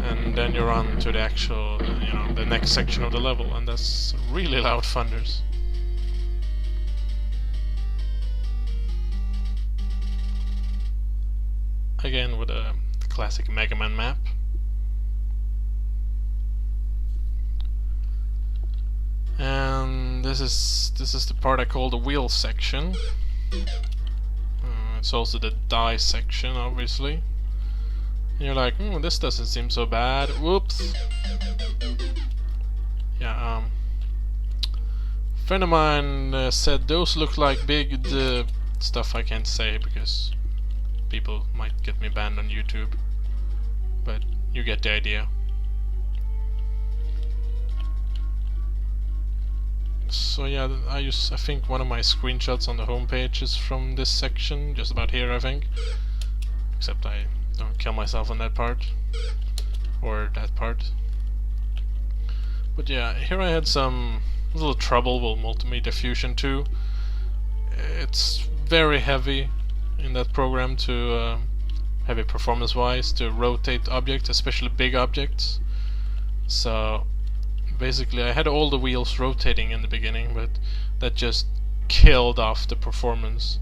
and then you're on to the actual, the next section of the level, and that's really loud thunders. Again with a classic Mega Man map. And this is the part I call the wheel section. It's also the die section, obviously. And you're like, this doesn't seem so bad. Whoops. Yeah, friend of mine said those look like big stuff I can't say because people might get me banned on YouTube. But you get the idea. So yeah, I think one of my screenshots on the homepage is from this section, just about here I think. Except I don't kill myself on that part. Or that part. But yeah, here I had some little trouble with Multimedia Fusion 2. It's very heavy in that program to heavy performance wise to rotate objects, especially big objects. So basically I had all the wheels rotating in the beginning, but that just killed off the performance.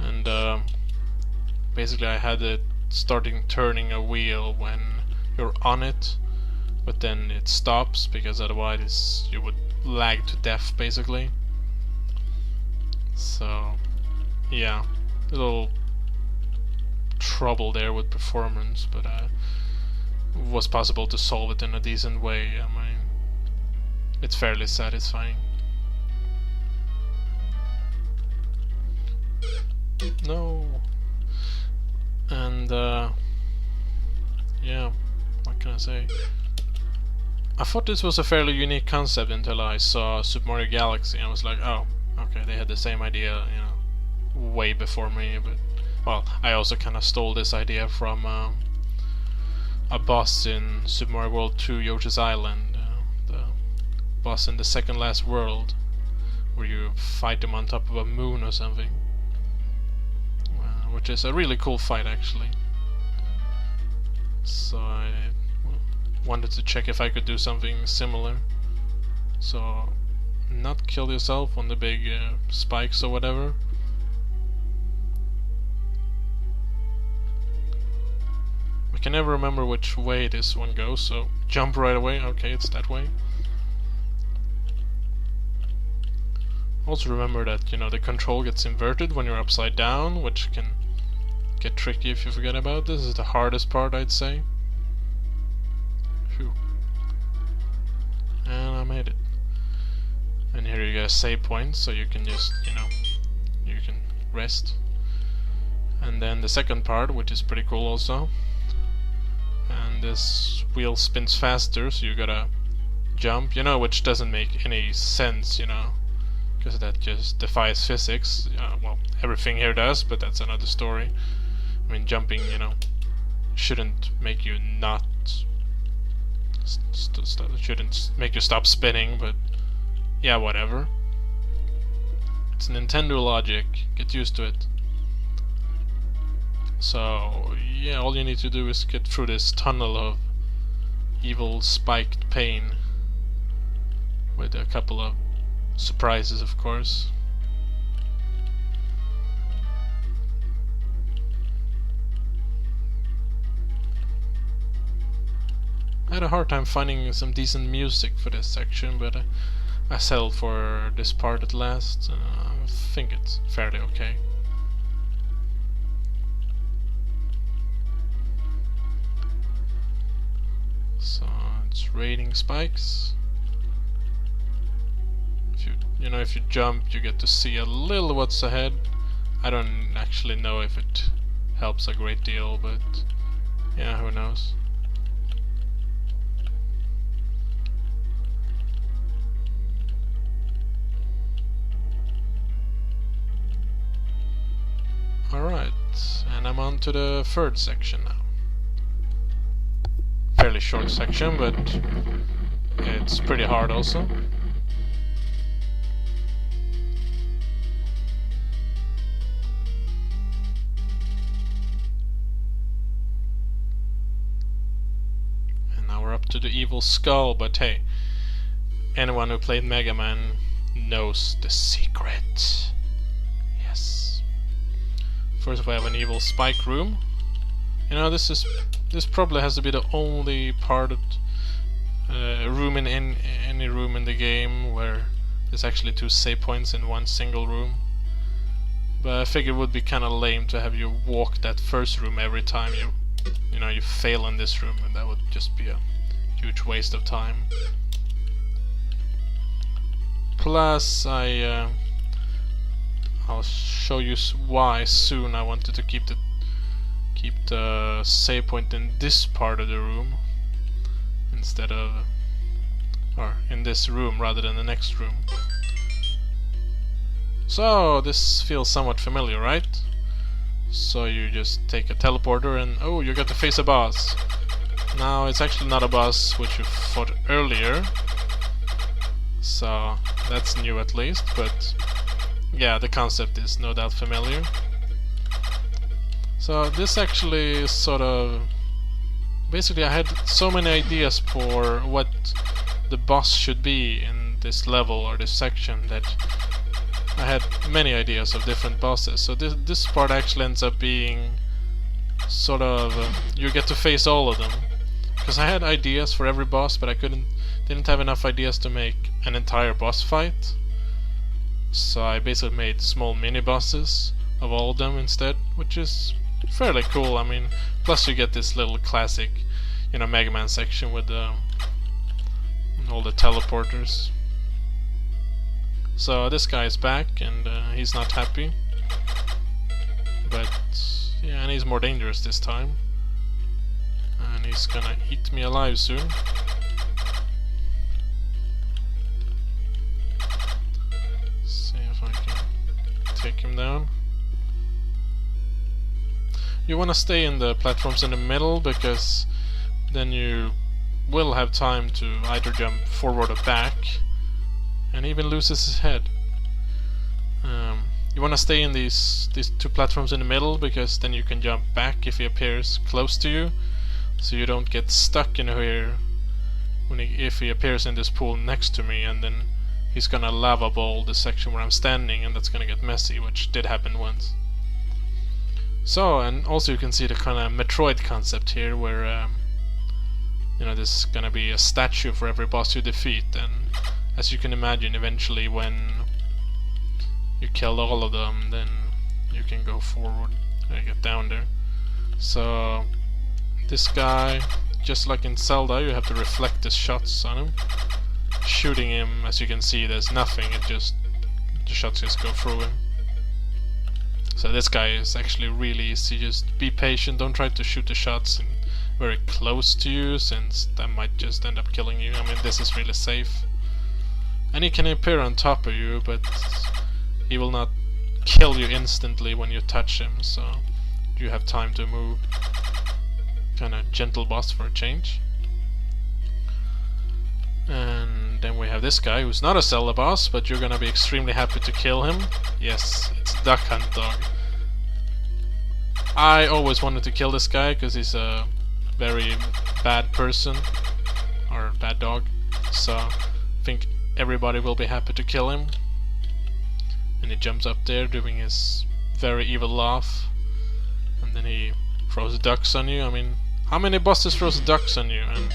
And basically I had it starting turning a wheel when you're on it, but then it stops because otherwise you would lag to death basically. So yeah, a little trouble there with performance, but was possible to solve it in a decent way. I mean, it's fairly satisfying. No. And yeah, what can I say? I thought this was a fairly unique concept until I saw Super Mario Galaxy. I was like, oh, okay, they had the same idea, way before me. But well, I also kind of stole this idea from a boss in Super Mario World 2 Yoshi's Island, the boss in the second last world, where you fight him on top of a moon or something, which is a really cool fight actually. So I wanted to check if I could do something similar. So not kill yourself on the big spikes or whatever. I can never remember which way this one goes, so jump right away. Okay, it's that way. Also remember that, the control gets inverted when you're upside down, which can get tricky if you forget about this. This is the hardest part, I'd say. Phew. And I made it. And here you get a save point, so you can just, you can rest. And then the second part, which is pretty cool also. And this wheel spins faster, so you gotta jump, which doesn't make any sense, because that just defies physics. Well, everything here does, but that's another story. I mean, jumping, shouldn't make you not shouldn't make you stop spinning, but yeah, whatever. It's Nintendo logic. Get used to it. So yeah, all you need to do is get through this tunnel of evil spiked pain with a couple of surprises, of course. I had a hard time finding some decent music for this section, but I settled for this part at last. I think it's fairly okay. So it's raining spikes. If you jump, you get to see a little what's ahead. I don't actually know if it helps a great deal, but yeah, who knows. Alright, and I'm on to the third section now. Fairly short section, but it's pretty hard also. to the evil skull, but hey, anyone who played Mega Man knows the secret. Yes. First we have an evil spike room. You know, this probably has to be the only part of room in any room in the game where there's actually 2 save points in one single room. But I figured it would be kind of lame to have you walk that first room every time you fail in this room, and that would just be a huge waste of time. Plus, I'll show you why soon I wanted to keep the save point in this part of the room instead of, or in this room rather than the next room. So this feels somewhat familiar, right? So you just take a teleporter and oh, you got to face a boss. Now it's actually not a boss which you fought earlier, so that's new at least, but yeah, the concept is no doubt familiar. So this actually is sort of, basically I had so many ideas for what the boss should be in this level or this section that I had many ideas of different bosses. So this part actually ends up being sort of you get to face all of them, because I had ideas for every boss, but I didn't have enough ideas to make an entire boss fight. So I basically made small mini bosses of all of them instead, which is fairly cool. I mean, plus you get this little classic, Mega Man section with all the teleporters. So this guy is back, and he's not happy. But yeah, and he's more dangerous this time. And he's gonna eat me alive soon. See if I can take him down. You wanna stay in the platforms in the middle, because then you will have time to either jump forward or back, and even loses his head. You want to stay in these 2 platforms in the middle, because then you can jump back if he appears close to you, so you don't get stuck in here if he appears in this pool next to me, and then he's gonna lava ball the section where I'm standing, and that's gonna get messy, which did happen once. So, and also you can see the kind of Metroid concept here, where there's gonna be a statue for every boss you defeat, and as you can imagine, eventually when you kill all of them, then you can go forward and get down there. So this guy, just like in Zelda, you have to reflect the shots on him. Shooting him, as you can see, there's nothing, the shots just go through him. So this guy is actually really easy. Just be patient, don't try to shoot the shots very close to you, since that might just end up killing you. I mean, this is really safe. And he can appear on top of you, but he will not kill you instantly when you touch him, so you have time to move. Kinda gentle boss for a change. And then we have this guy, who's not a Zelda boss, but you're gonna be extremely happy to kill him. Yes, it's Duck Hunt Dog. I always wanted to kill this guy, because he's a very bad person, or bad dog, so I think everybody will be happy to kill him. And he jumps up there doing his very evil laugh, and then he throws ducks on you. I mean, how many bosses throws ducks on you? And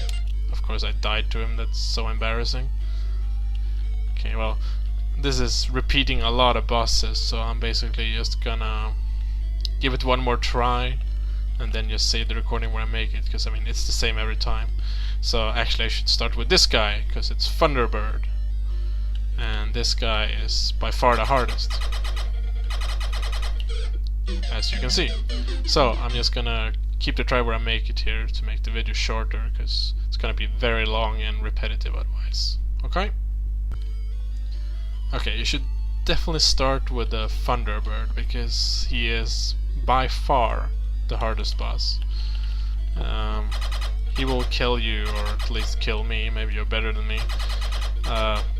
of course I died to him, that's so embarrassing. Okay, well, this is repeating a lot of bosses, so I'm basically just gonna give it one more try and then just save the recording where I make it, because I mean, it's the same every time. So actually I should start with this guy, because it's Thunderbird. And this guy is by far the hardest, as you can see. So I'm just gonna keep the try where I make it here to make the video shorter, because it's gonna be very long and repetitive otherwise. Okay? Okay, you should definitely start with the Thunderbird, because he is by far the hardest boss. He will kill you, or at least kill me, maybe you're better than me.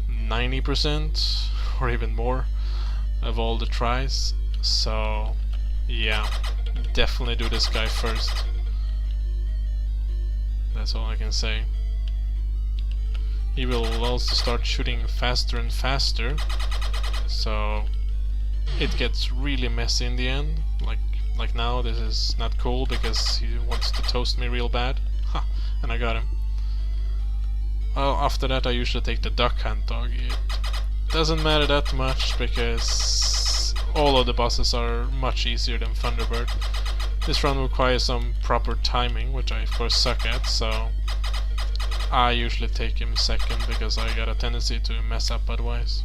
90% or even more of all the tries, so yeah, definitely do this guy first. That's all I can say. he will also start shooting faster and faster, so it gets really messy in the end. Like now, this is not cool because he wants to toast me real bad. Ha! And I got him. Well, after that I usually take the duck hunt dog. It doesn't matter that much because all of the bosses are much easier than Thunderbird. This run requires some proper timing, which I of course suck at, so I usually take him second because I got a tendency to mess up otherwise.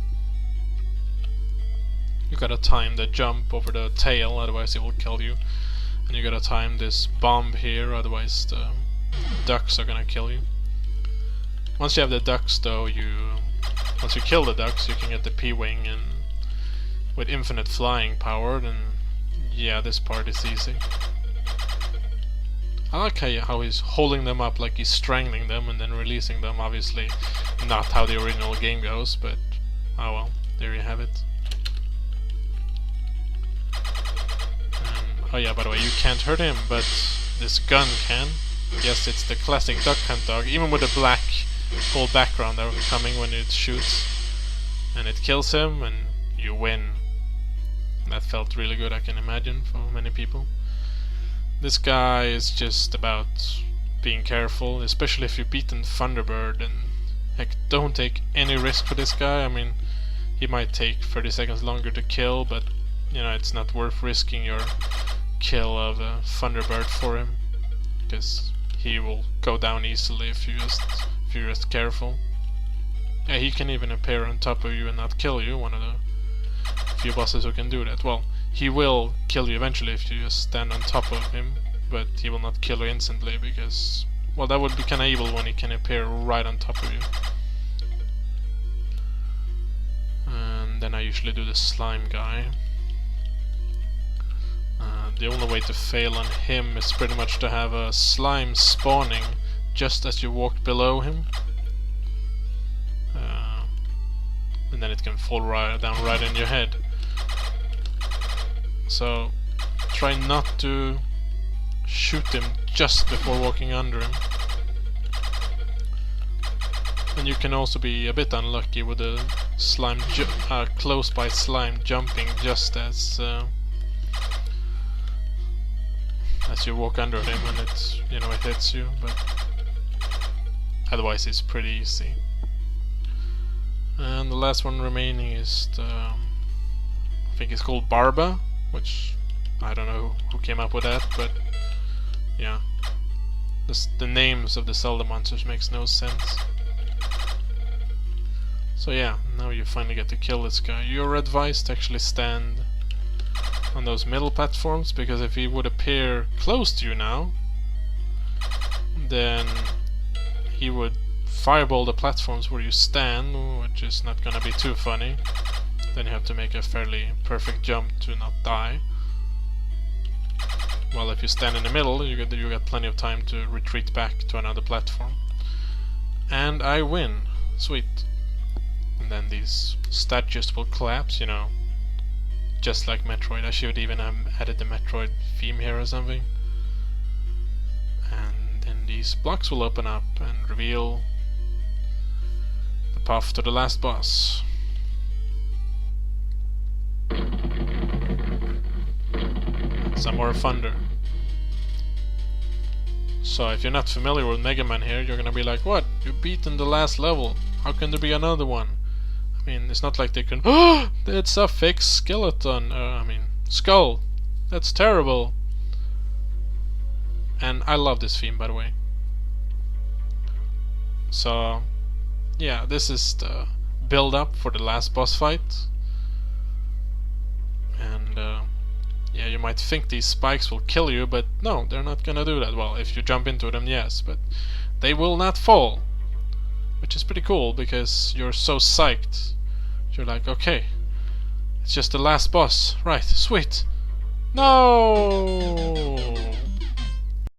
You gotta time the jump over the tail, otherwise it will kill you. And you gotta time this bomb here, otherwise the ducks are gonna kill you. Once you have the ducks though, once you kill the ducks, you can get the P-Wing, and with infinite flying power, then yeah, this part is easy. I like how he's holding them up like he's strangling them and then releasing them. Obviously not how the original game goes, but oh well, there you have it. Oh yeah, by the way, you can't hurt him, but this gun can. Yes, it's the classic duck hunt dog, even with the black full background there coming when it shoots. And it kills him, and you win. That felt really good, I can imagine, for many people. This guy is just about being careful, especially if you've beaten Thunderbird, and heck, don't take any risk for this guy. I mean, he might take 30 seconds longer to kill, but you know, it's not worth risking your kill of Thunderbird for him, because he will go down easily if you're just careful. Yeah, he can even appear on top of you and not kill you, one of the few bosses who can do that. Well, he will kill you eventually if you just stand on top of him, but he will not kill you instantly because, well, that would be kinda evil when he can appear right on top of you. And then I usually do the slime guy. The only way to fail on him is pretty much to have a slime spawning just as you walk below him. And then it can fall down right in your head. So try not to shoot him just before walking under him. And you can also be a bit unlucky with the slime close by slime jumping just as you walk under him, and it hits you, but otherwise it's pretty easy. And the last one remaining is I think it's called Barba, which I don't know who came up with that, but yeah, the names of the Zelda monsters makes no sense. So yeah, now you finally get to kill this guy. You're advised to actually stand on those middle platforms, because if he would appear close to you now, then he would fireball the platforms where you stand, which is not gonna be too funny. Then you have to make a fairly perfect jump to not die. Well, if you stand in the middle, you get plenty of time to retreat back to another platform. And I win. Sweet. And then these statues will collapse, just like Metroid. I should even have added the Metroid theme here or something. And then these blocks will open up and reveal the path to the last boss. Some more thunder. So if you're not familiar with Mega Man here, you're gonna be like, what? You've beaten the last level. How can there be another one? I mean, it's not like they can... Oh! It's a fake skeleton. Skull. That's terrible. And I love this theme, by the way. So, yeah, this is the build-up for the last boss fight. And, yeah, you might think these spikes will kill you, but no, they're not gonna do that. Well, if you jump into them, yes, but they will not fall. Which is pretty cool, because you're so psyched. You're like, okay, it's just the last boss. Right, sweet. No!